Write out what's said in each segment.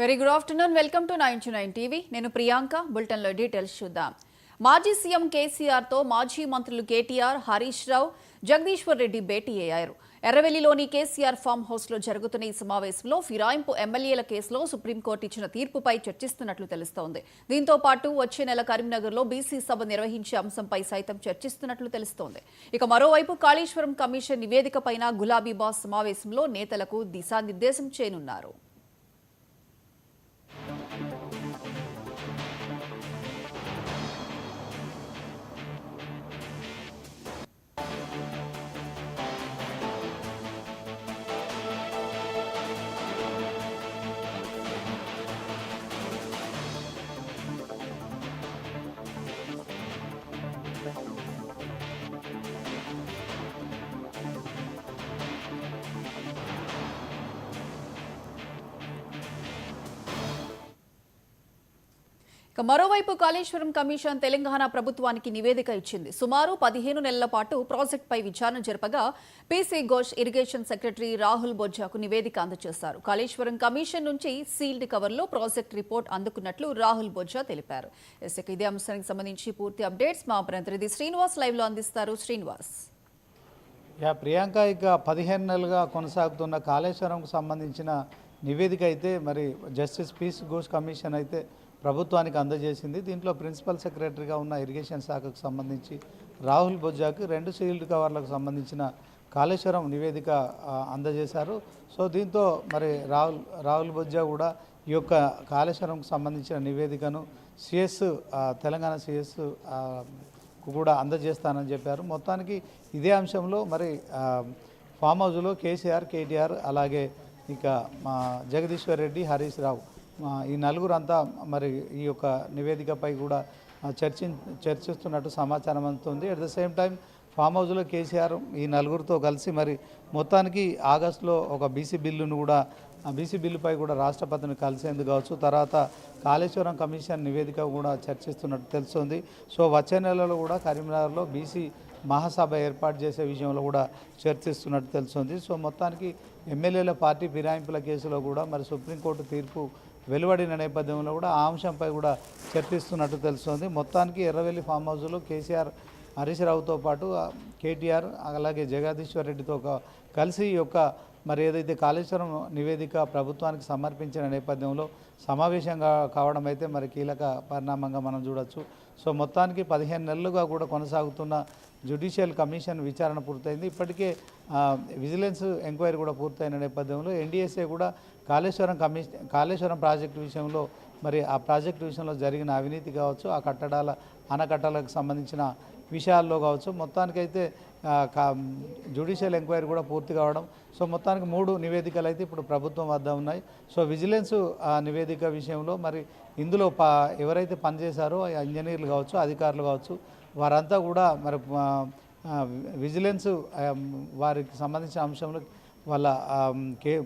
Very good afternoon. Welcome to 929 TV. నేను ప్రియాంక. బులెటిన్లో details చూద్దాం. మాజీ సీఎం కేసీఆర్తో మాజీ మంత్రులు కేటీఆర్, హరీష్ రావు, జగదీశ్వర్ రెడ్డి భేటీ అయ్యారు. ఎర్రవెల్లిలోని కేసీఆర్ ఫామ్ హౌస్లో జరుగుతున్న ఈ సమావేశంలో ఫిరాయింపు ఎమ్మెల్యేల కేసులో సుప్రీంకోర్టు ఇచ్చిన తీర్పుపై చర్చిస్తున్నట్లు తెలుస్తోంది. దీంతో పాటు వచ్చే నెల కరీంనగర్లో బీసీ సభ నిర్వహించే అంశంపై సైతం చర్చిస్తున్నట్లు తెలుస్తోంది. ఇక మరోవైపు కాళేశ్వరం కమిషన్ నివేదికపైన గులాబీ బాస్ సమావేశంలో నేతలకు దిశానిర్దేశం చేయనున్నారు. మరోవైపు కాళేశ్వరం కమిషన్ తెలంగాణ ప్రభుత్వానికి నివేదిక ఇచ్చింది. సుమారు 15 నెలల పాటు ప్రాజెక్టుపై విచారణ జరపగా PC Ghosh irrigation secretary Rahul బొజ్జాకు నివేదిక అందజేశారు. కాళేశ్వరం కమిషన్ నుంచి సీల్డ్ కవర్లో ప్రాజెక్ట్ రిపోర్ట్ అందుకున్నట్లు రాహుల్ బొజ్జా తెలిపారు. ఇదే అంశానికి సంబంధించి పూర్తి అప్డేట్స్ మా ప్రతినిధి శ్రీనివాస్ లైవ్ లో అందిస్తారు. శ్రీనివాస్. ప్రియాంక, ఇక 15 నెలలుగా కొనసాగుతున్న కాళేశ్వరంకు సంబంధించిన నివేదిక అయితే మరి జస్టిస్ పీసీ ఘోష్ కమిషన్ అయితే ప్రభుత్వానికి అందజేసింది. దీంట్లో ప్రిన్సిపల్ సెక్రటరీగా ఉన్న ఇరిగేషన్ శాఖకు సంబంధించి రాహుల్ బొజ్జాకు 2 సీల్డ్ కవర్లకు సంబంధించిన కాళేశ్వరం నివేదిక అందజేశారు. సో దీంతో మరి రాహుల్ బొజ్జా కూడా ఈ యొక్క కాళేశ్వరంకు సంబంధించిన నివేదికను తెలంగాణ సిఎస్ కూడా అందజేస్తానని చెప్పారు. మొత్తానికి ఇదే అంశంలో మరి ఫామ్ హౌస్లో కేసీఆర్, కేటీఆర్, అలాగే ఇక జగదీశ్వర్ రెడ్డి, హరీష్ రావు ఈ నలుగురు అంతా మరి ఈ యొక్క నివేదికపై కూడా చర్చిస్తున్నట్టు సమాచారం అందుతుంది. At the same time farm హౌస్లో కేసీఆర్ ఈ నలుగురితో కలిసి మరి మొత్తానికి ఆగస్టులో ఒక బీసీ బిల్లుపై కూడా రాష్ట్రపతిని కలిసేందుకు కావచ్చు, తర్వాత కాళేశ్వరం కమిషన్ నివేదిక కూడా చర్చిస్తున్నట్టు తెలుస్తుంది. సో వచ్చే నెలలో కూడా కరీంనగర్లో బీసీ మహాసభ ఏర్పాటు చేసే విషయంలో కూడా చర్చిస్తున్నట్టు తెలుస్తుంది. సో మొత్తానికి ఎమ్మెల్యేల పార్టీ ఫిరాయింపుల కేసులో కూడా మరి సుప్రీంకోర్టు తీర్పు వెలువడిన నేపథ్యంలో కూడా ఆ అంశంపై కూడా చర్చిస్తున్నట్టు తెలుస్తుంది. మొత్తానికి ఎర్రవెల్లి ఫామ్ హౌస్లో కేసీఆర్, హరీష్ రావుతో పాటు కేటీఆర్, అలాగే జగదీశ్వర్ రెడ్డితో కలిసి ఈ యొక్క మరి ఏదైతే కాళేశ్వరం నివేదిక ప్రభుత్వానికి సమర్పించిన నేపథ్యంలో సమావేశంగా కావడం అయితే మరి కీలక పరిణామంగా మనం చూడొచ్చు. సో మొత్తానికి 15 నెలలుగా కూడా కొనసాగుతున్న జ్యుడిషియల్ కమిషన్ విచారణ పూర్తయింది. ఇప్పటికే విజిలెన్స్ ఎంక్వైరీ కూడా పూర్తయిన నేపథ్యంలో ఎన్డీఎస్ఏ కూడా కాళేశ్వరం ప్రాజెక్టు విషయంలో మరి ఆ ప్రాజెక్టు విషయంలో జరిగిన అవినీతి కావచ్చు, ఆ ఆనకట్టలకు సంబంధించిన విషయాల్లో కావచ్చు, మొత్తానికైతే జ్యుడిషియల్ ఎంక్వైరీ కూడా పూర్తి కావడం. సో మొత్తానికి 3 నివేదికలు అయితే ఇప్పుడు ప్రభుత్వం వద్ద ఉన్నాయి. సో విజిలెన్స్ నివేదిక విషయంలో మరి ఇందులో ఎవరైతే పనిచేశారో ఇంజనీర్లు కావచ్చు, అధికారులు కావచ్చు, వారంతా కూడా మరి విజిలెన్స్ వారికి సంబంధించిన అంశంలో వాళ్ళ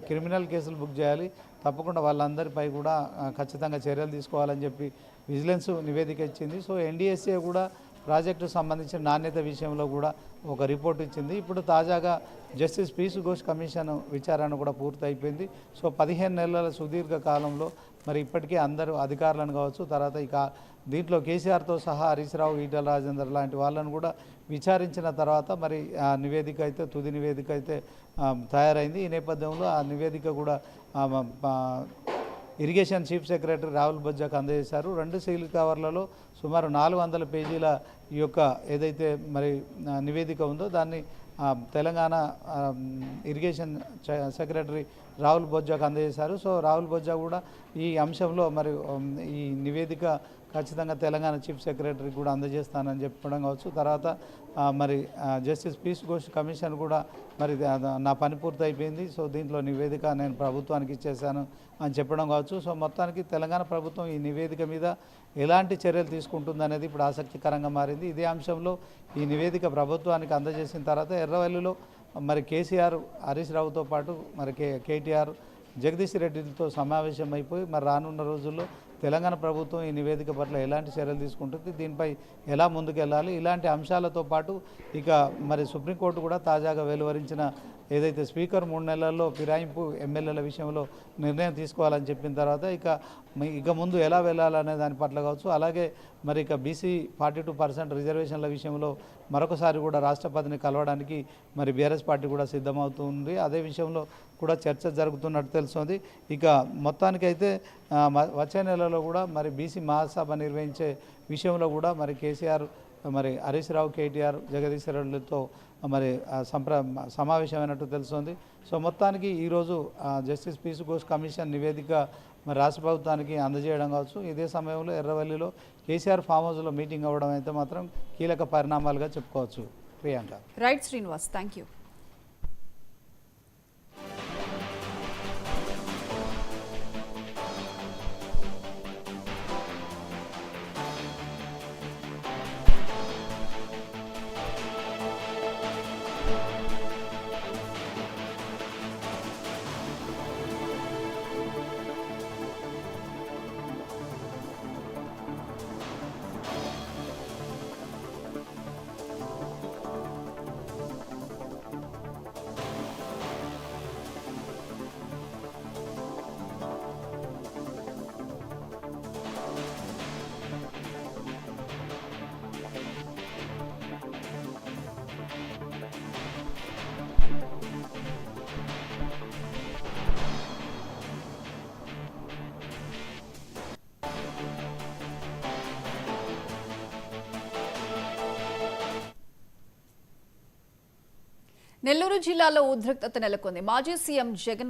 క్రిమినల్ కేసులు బుక్ చేయాలి, తప్పకుండా వాళ్ళందరిపై కూడా ఖచ్చితంగా చర్యలు తీసుకోవాలని చెప్పి విజిలెన్స్ నివేదిక ఇచ్చింది. సో ఎన్డీఎస్ఏ కూడా ప్రాజెక్టుకు సంబంధించిన నాణ్యత విషయంలో కూడా ఒక రిపోర్ట్ ఇచ్చింది. ఇప్పుడు తాజాగా జస్టిస్ పీసీ ఘోష్ కమిషన్ విచారణ కూడా పూర్తి అయిపోయింది. సో 15 నెలల సుదీర్ఘ కాలంలో మరి ఇప్పటికే అందరూ అధికారులను కావచ్చు, తర్వాత ఇక దీంట్లో కేసీఆర్తో సహా హరీష్ రావు, ఈటల రాజేందర్ లాంటి వాళ్ళను కూడా విచారించిన తర్వాత మరి ఆ నివేదిక అయితే తుది నివేదిక అయితే తయారైంది. ఈ నేపథ్యంలో ఆ నివేదిక కూడా ఇరిగేషన్ చీఫ్ సెక్రటరీ రాహుల్ బొజ్జాకు అందజేశారు. 2 సీల్ కవర్లలో సుమారు 400 పేజీల ఈ యొక్క ఏదైతే మరి నివేదిక ఉందో దాన్ని తెలంగాణ ఇరిగేషన్ సెక్రటరీ రాహుల్ బొజ్జాకు అందజేశారు. సో రాహుల్ బొజ్జా కూడా ఈ అంశంలో మరి ఈ నివేదిక ఖచ్చితంగా తెలంగాణ చీఫ్ సెక్రటరీకి కూడా అందజేస్తానని చెప్పడం కావచ్చు, తర్వాత మరి జస్టిస్ పీసీ ఘోష్ కమిషన్ కూడా మరి నా పని పూర్తి అయిపోయింది, సో దీంట్లో నివేదిక నేను ప్రభుత్వానికి ఇచ్చేసాను అని చెప్పడం కావచ్చు. సో మొత్తానికి తెలంగాణ ప్రభుత్వం ఈ నివేదిక మీద ఎలాంటి చర్యలు తీసుకుంటుందనేది ఇప్పుడు ఆసక్తికరంగా మారింది. ఇదే అంశంలో ఈ నివేదిక ప్రభుత్వానికి అందజేసిన తర్వాత ఎర్రవెల్లిలో మరి కేసీఆర్, హరీష్ రావుతో పాటు మరి కేటీఆర్, జగదీష్ రెడ్డితో సమావేశం అయిపోయి మరి రానున్న రోజుల్లో తెలంగాణ ప్రభుత్వం ఈ నివేదిక పట్ల ఎలాంటి చర్యలు తీసుకుంటుంది, దీనిపై ఎలా ముందుకెళ్ళాలి, ఇలాంటి అంశాలతో పాటు ఇక మరి సుప్రీంకోర్టు కూడా తాజాగా వెలువరించిన ఏదైతే స్పీకర్ 3 నెలల్లో ఫిరాయింపు ఎమ్మెల్యేల విషయంలో నిర్ణయం తీసుకోవాలని చెప్పిన తర్వాత ఇక ముందు ఎలా వెళ్ళాలనే దాని పట్ల కావచ్చు, అలాగే మరి ఇక బీసీ 42% రిజర్వేషన్ల విషయంలో మరొకసారి కూడా రాష్ట్రపతిని కలవడానికి మరి బీఆర్ఎస్ పార్టీ కూడా సిద్ధమవుతుంది. అదే విషయంలో కూడా చర్చ జరుగుతున్నట్టు తెలుస్తుంది. ఇక మొత్తానికైతే వచ్చే నెలలో కూడా మరి బీసీ మహాసభ నిర్వహించే విషయంలో కూడా మరి కేసీఆర్ మరి హరీష్ రావు, కేటీఆర్, జగదీశ్వర్ రెడ్డితో మరి సమావేశమైనట్టు తెలుస్తుంది. సో మొత్తానికి ఈరోజు జస్టిస్ పీస్ ఘోష్ కమిషన్ నివేదిక మరి రాష్ట్ర ప్రభుత్వానికి అందజేయడం కావచ్చు. ఇదే సమయంలో ఎర్రవల్లిలో కేసీఆర్ ఫామ్ హౌస్లో మీటింగ్ అవ్వడం అయితే మాత్రం కీలక పరిణామాలుగా చెప్పుకోవచ్చు. Priyanka. Right Srinivas, thank you. Nellore జిల్లాలో ఉద్రిక్తత నెలకొంది. మాజీ సీఎం జగన్